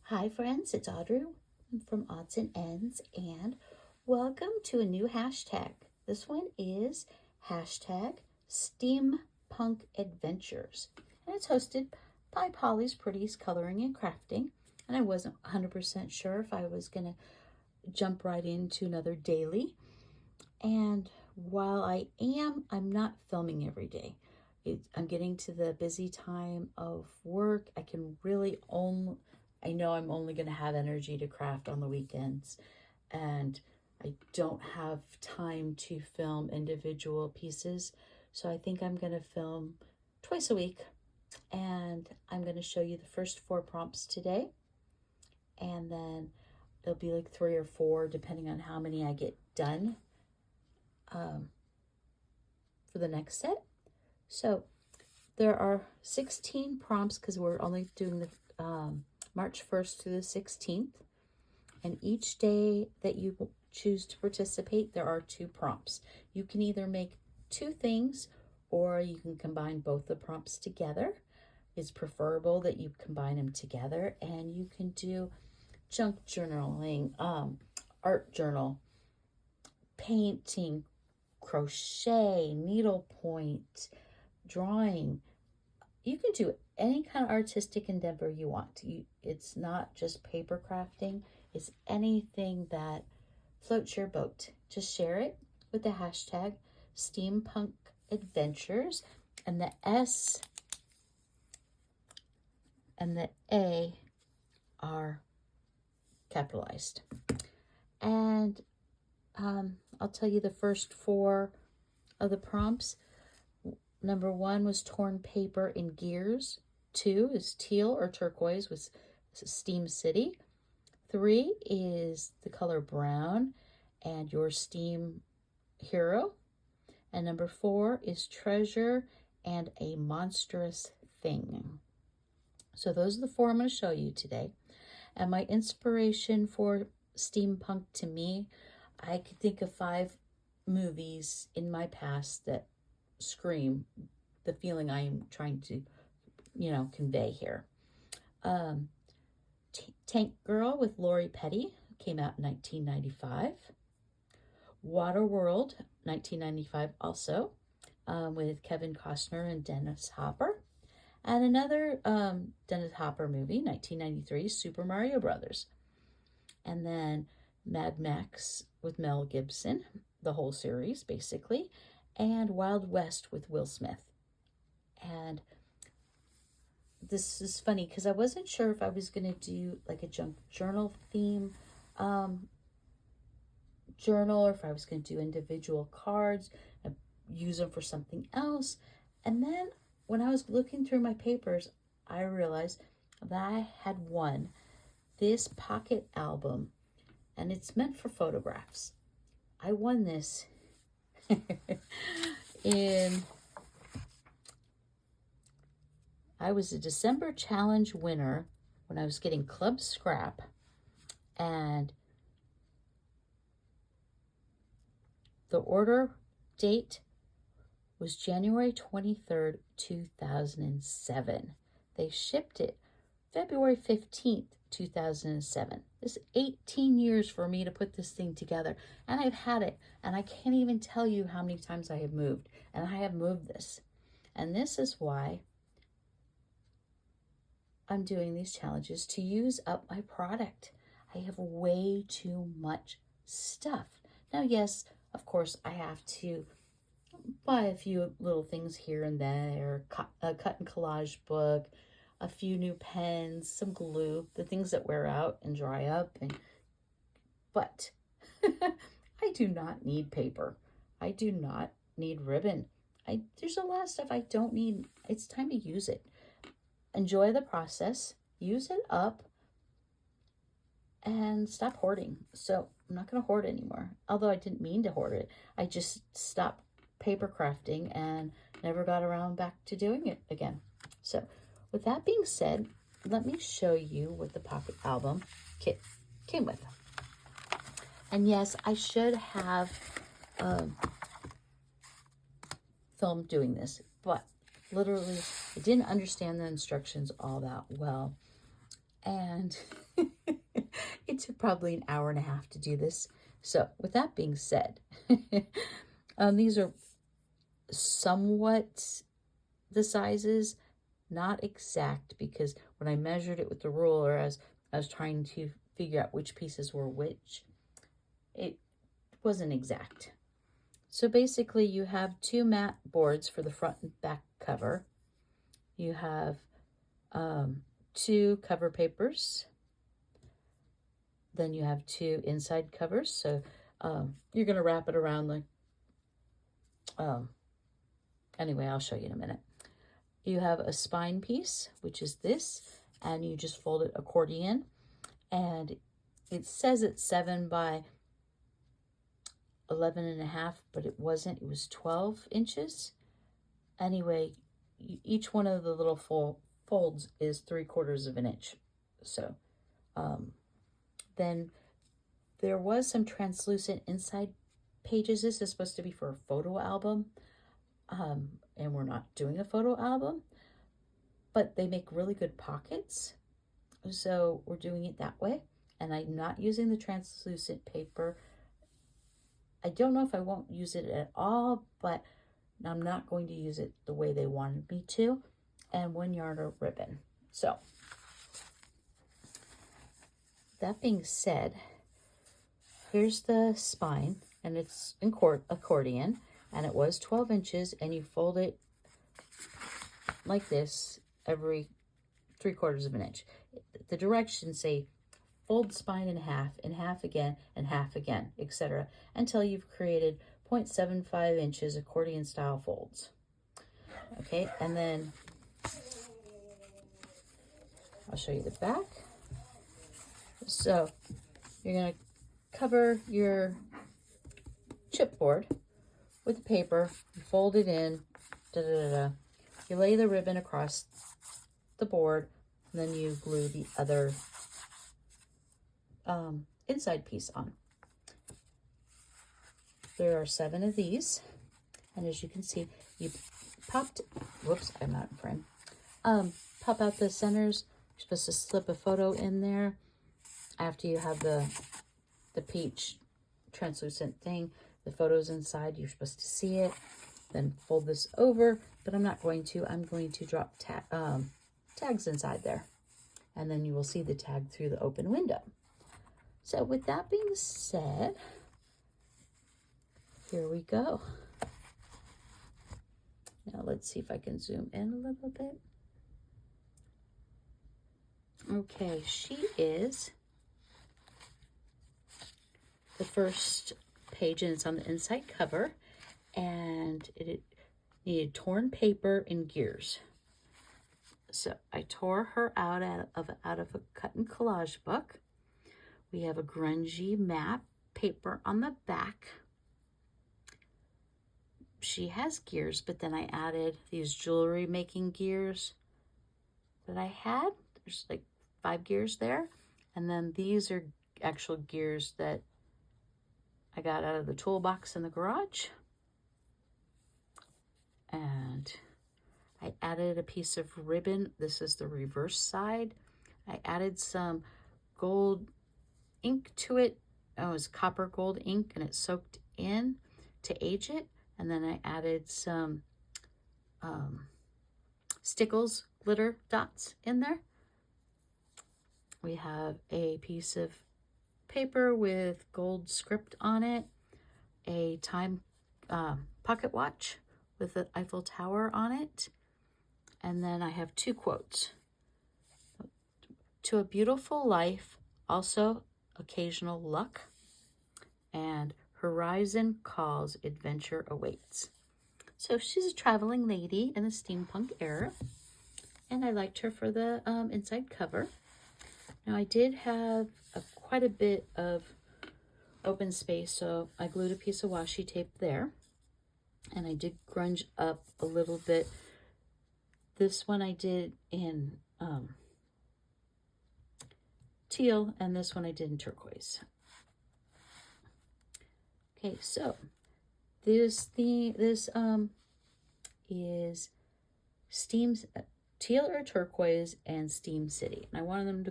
Hi friends, it's Audrey from Odds and Ends, and welcome to a new hashtag. This one is hashtag Steampunk Adventures, and it's hosted by Polly's Pretties Coloring and Crafting. And I wasn't 100% sure if I was going to jump right into another daily. And while I'm not filming every day. I'm getting to the busy time of work. I know I'm only going to have energy to craft on the weekends, and I don't have time to film individual pieces. So I think I'm going to film twice a week, and I'm going to show you the first 4 prompts today. And then it'll be like 3 or 4, depending on how many I get done for the next set. So there are 16 prompts because we're only doing the March 1st to the 16th. And each day that you choose to participate, there are 2 prompts. You can either make 2 things or you can combine both the prompts together. It's preferable that you combine them together, and you can do junk journaling, art journal, painting, crochet, needlepoint, drawing. You can do any kind of artistic endeavor you want. It's not just paper crafting. It's anything that floats your boat. Just share it with the hashtag Steampunk Adventures, and the S and the A are capitalized. And I'll tell you the first 4 of the prompts. Number 1 was torn paper in gears. 2 is teal or turquoise with Steam City. 3 is the color brown and your Steam hero. And number 4 is treasure and a monstrous thing. So those are the 4 I'm going to show you today. And my inspiration for steampunk, to me, I could think of 5 movies in my past that scream the feeling I am trying to, convey here. Tank Girl with Lori Petty came out in 1995. Waterworld, 1995 also, with Kevin Costner and Dennis Hopper. And another Dennis Hopper movie, 1993, Super Mario Brothers. And then Mad Max with Mel Gibson, the whole series basically, and Wild West with Will Smith. And this is funny because I wasn't sure if I was going to do like a junk journal theme journal, or if I was going to do individual cards and use them for something else. And then when I was looking through my papers, I realized that I had won this pocket album, and it's meant for photographs. I won this I was a December challenge winner when I was getting club scrap, and the order date was January 23rd, 2007. They shipped it February 15th, 2007. This is 18 years for me to put this thing together, and I've had it, and I can't even tell you how many times I have moved, and I have moved this. And this is why I'm doing these challenges, to use up my product. I have way too much stuff. Now, yes, of course, I have to buy a few little things here and there, a cut and collage book, a few new pens, some glue, the things that wear out and dry up. But I do not need paper. I do not need ribbon. There's a lot of stuff I don't need. It's time to use it. Enjoy the process, use it up, and stop hoarding. So I'm not going to hoard anymore. Although I didn't mean to hoard it. I just stopped paper crafting and never got around back to doing it again. So with that being said, let me show you what the pocket album kit came with. And yes, I should have filmed doing this, but literally I didn't understand the instructions all that well. And It took probably an hour and a half to do this. So with that being said, these are somewhat the sizes, not exact, because when I measured it with the ruler, as I was trying to figure out which pieces were which, it wasn't exact. So basically you have two matte boards for the front and back cover. You have two cover papers. Then you have two inside covers. So you're going to wrap it around like, anyway, I'll show you in a minute. You have a spine piece, which is this, and you just fold it accordion. And it says it's 7 by 11.5, but it wasn't. It was 12 inches. Anyway, each one of the little folds is 3/4 of an inch. So then there was some translucent inside pages. This is supposed to be for a photo album. And we're not doing a photo album, but they make really good pockets. So we're doing it that way. And I'm not using the translucent paper. I don't know if I won't use it at all, but I'm not going to use it the way they wanted me to. And 1 yard of ribbon. So that being said, here's the spine, and it's in accordion, and it was 12 inches, and you fold it like this every 3/4 of an inch. The directions say fold spine in half again, and half again, etc., until you've created 0.75 inches accordion style folds. Okay, and then I'll show you the back. So you're going to cover your chipboard with the paper, you fold it in, you lay the ribbon across the board, and then you glue the other inside piece on. There are 7 of these, and as you can see, you popped, whoops, I'm not in frame, pop out the centers. You're supposed to slip a photo in there after you have the peach translucent thing. The photo's inside, you're supposed to see it. Then fold this over, but I'm not going to. I'm going to drop tags inside there. And then you will see the tag through the open window. So with that being said, here we go. Now let's see if I can zoom in a little bit. Okay, she is the first page, and it's on the inside cover, and it needed torn paper and gears. So I tore her out of a cut and collage book. We have a grungy matte paper on the back. She has gears, but then I added these jewelry making gears that I had. There's like 5 gears there. And then these are actual gears that I got out of the toolbox in the garage. And I added a piece of ribbon. This is the reverse side. I added some gold ink to it. Oh, it was copper gold ink, and it soaked in to age it. And then I added some Stickles glitter dots in there. We have a piece of paper with gold script on it, a time pocket watch with the Eiffel Tower on it, and then I have 2 quotes. To a beautiful life, also occasional luck, and horizon calls, adventure awaits. So she's a traveling lady in the steampunk era, and I liked her for the inside cover. Now I did have quite a bit of open space, so I glued a piece of washi tape there, and I did grunge up a little bit. This one I did in teal, and this one I did in turquoise. Okay, so this is teal or turquoise and Steam City, and I wanted them to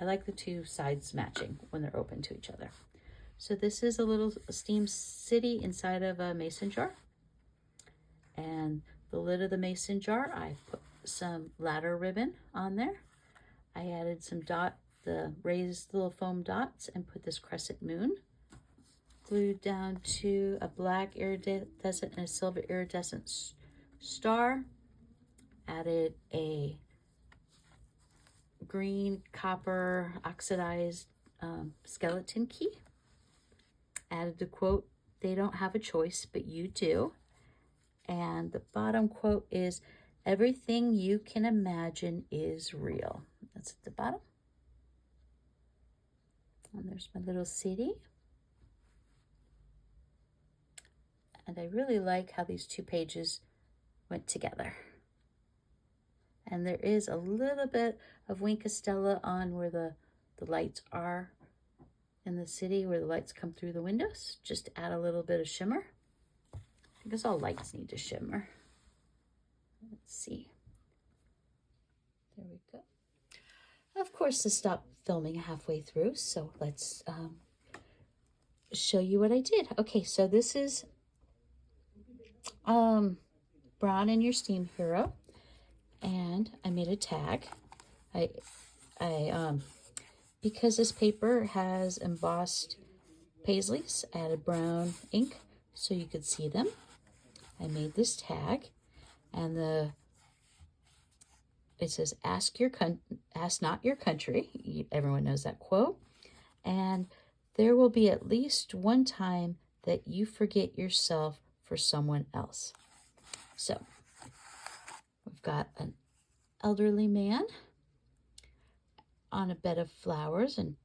I like the two sides matching when they're open to each other. So this is a little steam city inside of a mason jar. And the lid of the mason jar, I put some ladder ribbon on there. I added some the raised little foam dots and put this crescent moon glued down to a black iridescent and a silver iridescent star. Added a green copper oxidized skeleton key. Added the quote, "They don't have a choice, but you do." And the bottom quote is, "Everything you can imagine is real." That's at the bottom. And there's my little city. And I really like how these two pages went together. And there is a little bit of Wink Estella on where the lights are in the city, where the lights come through the windows, just to add a little bit of shimmer. Because all lights need to shimmer. Let's see. There we go. Of course, I stopped filming halfway through, so let's show you what I did. Okay, so this is brown in your steam hero, and I made a tag. I because this paper has embossed paisleys, I added brown ink so you could see them. I made this tag, and it says, ask not your country." Everyone knows that quote. "And there will be at least one time that you forget yourself for someone else." So we've got an elderly man on a bed of flowers and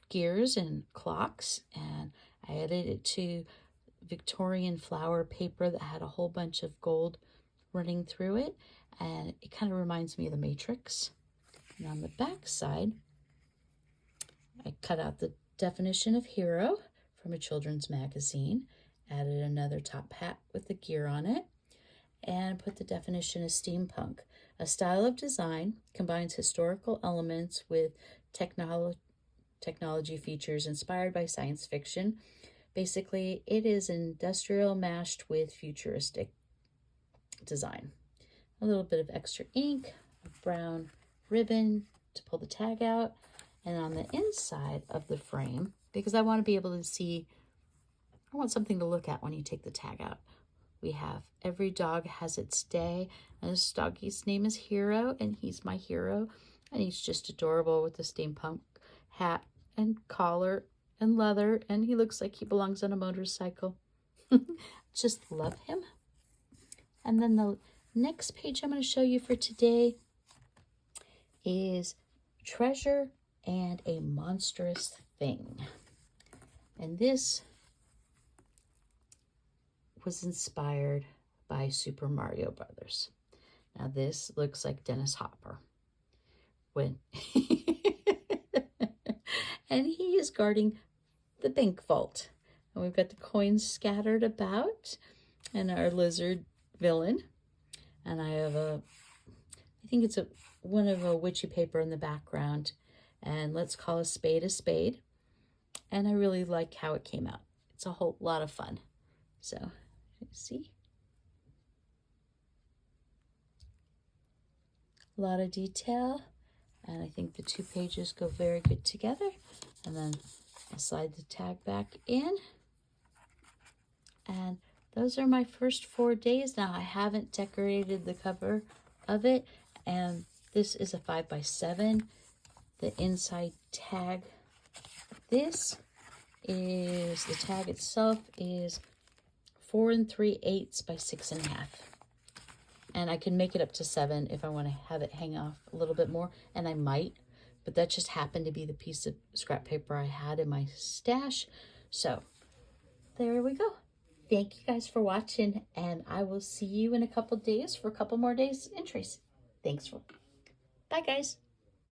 gears and clocks, and I added it to Victorian flower paper that had a whole bunch of gold running through it, and it kind of reminds me of the Matrix. And on the back side, I cut out the definition of hero from a children's magazine, added another top hat with the gear on it, and put the definition of steampunk. A style of design combines historical elements with technology features inspired by science fiction. Basically, it is industrial mashed with futuristic design. A little bit of extra ink, a brown ribbon to pull the tag out, and on the inside of the frame, because I want to be able to see, I want something to look at when you take the tag out. We have "Every dog has its day," and this doggy's name is Hero, and he's my hero, and he's just adorable with the steampunk hat and collar and leather, and he looks like he belongs on a motorcycle. Just love him. And then the next page I'm going to show you for today is "Treasure and a Monstrous Thing." And this was inspired by Super Mario Brothers. Now this looks like Dennis Hopper when and he is guarding the bank vault. And we've got the coins scattered about and our lizard villain. And I have I think it's one of a witchy paper in the background. And let's call a spade. And I really like how it came out. It's a whole lot of fun. So, see? A lot of detail. And I think the two pages go very good together. And then I'll slide the tag back in. And those are my first 4 days. Now I haven't decorated the cover of it. And this is a 5x7. The inside tag. This is, the tag itself is 4 3/8 by 6 1/2. And I can make it up to 7 if I want to have it hang off a little bit more. And I might, but that just happened to be the piece of scrap paper I had in my stash. So there we go. Thank you guys for watching, and I will see you in a couple days for a couple more days entries. Bye guys.